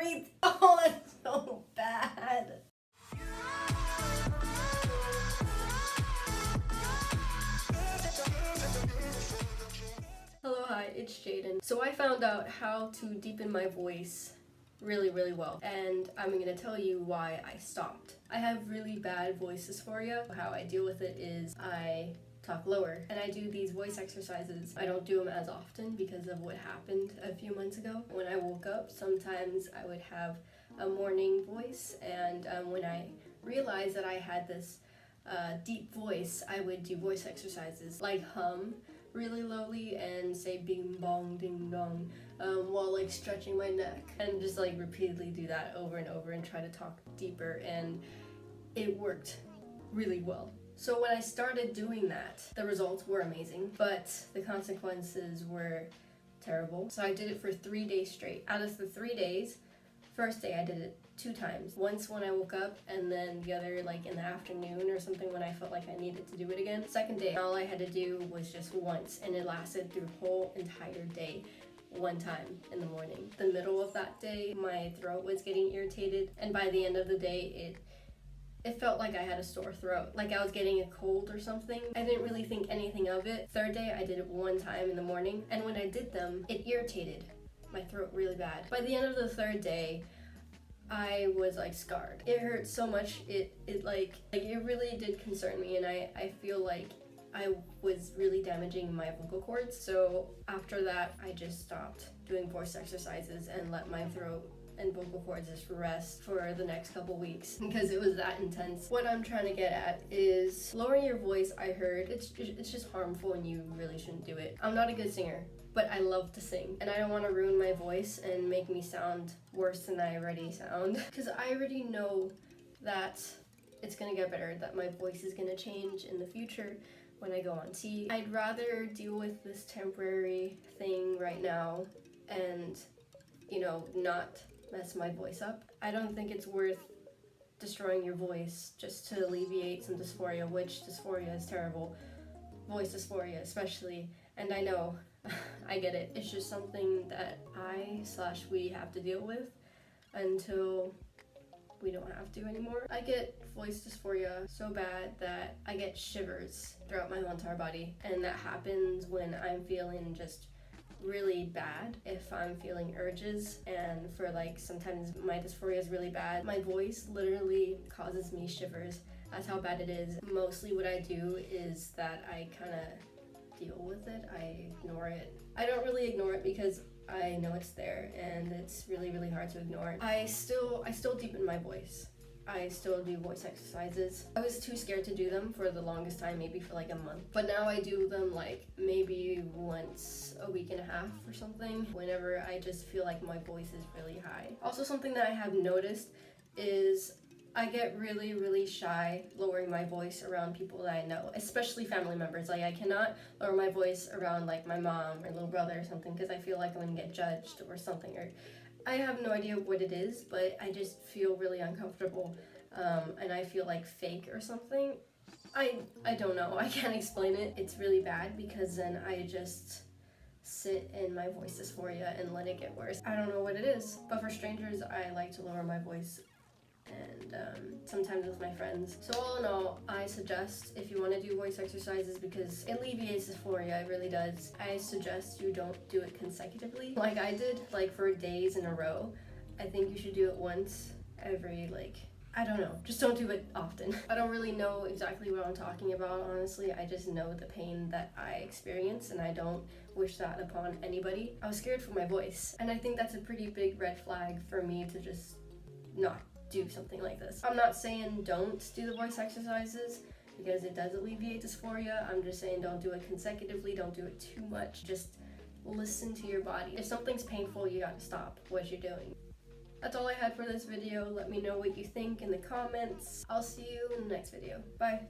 everything. Oh, that's so bad. Hello, hi, it's Jaden. So I found out how to deepen my voice really well, and I'm gonna tell you why I stopped. I have really bad voice dysphoria. How I deal with it is I talk lower, and I do these voice exercises. I don't do them as often because of what happened a few months ago. When I woke up, sometimes I would have a morning voice, and when I realized that I had this deep voice, I would do voice exercises like hum really lowly and say bing bong ding dong while like stretching my neck, and just like repeatedly do that over and over and try to talk deeper, and it worked really well. So when I started doing that, the results were amazing, but the consequences were terrible. So I did it for 3 days straight. Out of the 3 days, first day I did it 2 times. Once when I woke up, and then the other like in the afternoon or something when I felt like I needed to do it again. Second day, all I had to do was just once, and it lasted through the whole entire day. One time in the morning. The middle of that day, my throat was getting irritated, and by the end of the day, it felt like I had a sore throat, like I was getting a cold or something. I didn't really think anything of it. Third day, I did it 1 time in the morning, and when I did them, it irritated my throat really bad. By the end of the 3rd day, I was like scarred. It hurt so much, it really did concern me, and I feel like I was really damaging my vocal cords. So after that, I just stopped doing voice exercises and let my throat and vocal cords just rest for the next couple weeks because it was that intense. What I'm trying to get at is lowering your voice. I heard it's just harmful and you really shouldn't do it. I'm not a good singer, but I love to sing, and I don't want to ruin my voice and make me sound worse than I already sound, because I already know that it's gonna get better, that my voice is gonna change in the future when I go on TV. I'd rather deal with this temporary thing right now and, you know, not mess my voice up. I don't think it's worth destroying your voice just to alleviate some dysphoria, which dysphoria is terrible. Voice dysphoria especially, and I know, I get it. It's just something that we have to deal with until we don't have to anymore. I get voice dysphoria so bad that I get shivers throughout my whole entire body, and that happens when I'm feeling just really bad. If I'm feeling urges, and for like sometimes my dysphoria is really bad, my voice literally causes me shivers. That's how bad it is. Mostly what I do is that I kind of deal with it. I ignore it. I don't really ignore it because I know it's there, and it's really hard to ignore it. I still deepen my voice. I still do voice exercises. I was too scared to do them for the longest time, maybe for like a month. But now I do them like maybe once a week and a half or something, whenever I just feel like my voice is really high. Also, something that I have noticed is I get really shy lowering my voice around people that I know, especially family members. Like I cannot lower my voice around like my mom or little brother or something because I feel like I'm gonna get judged or something, or I have no idea what it is, but I just feel really uncomfortable, and I feel like fake or something. I don't know, I can't explain it. It's really bad because then I just sit in my voice dysphoria and let it get worse. I don't know what it is, but for strangers, I like to lower my voice, and sometimes with my friends. So all in all, I suggest if you want to do voice exercises because it alleviates dysphoria, it really does. I suggest you don't do it consecutively like I did, like for days in a row. I think you should do it once every I don't know, just don't do it often. I don't really know exactly what I'm talking about, honestly. I just know the pain that I experience, and I don't wish that upon anybody. I was scared for my voice, and I think that's a pretty big red flag for me to just not do something like this. I'm not saying don't do the voice exercises because it does alleviate dysphoria. I'm just saying don't do it consecutively, don't do it too much. Just listen to your body. If something's painful, you gotta stop what you're doing. That's all I had for this video. Let me know what you think in the comments. I'll see you in the next video. Bye.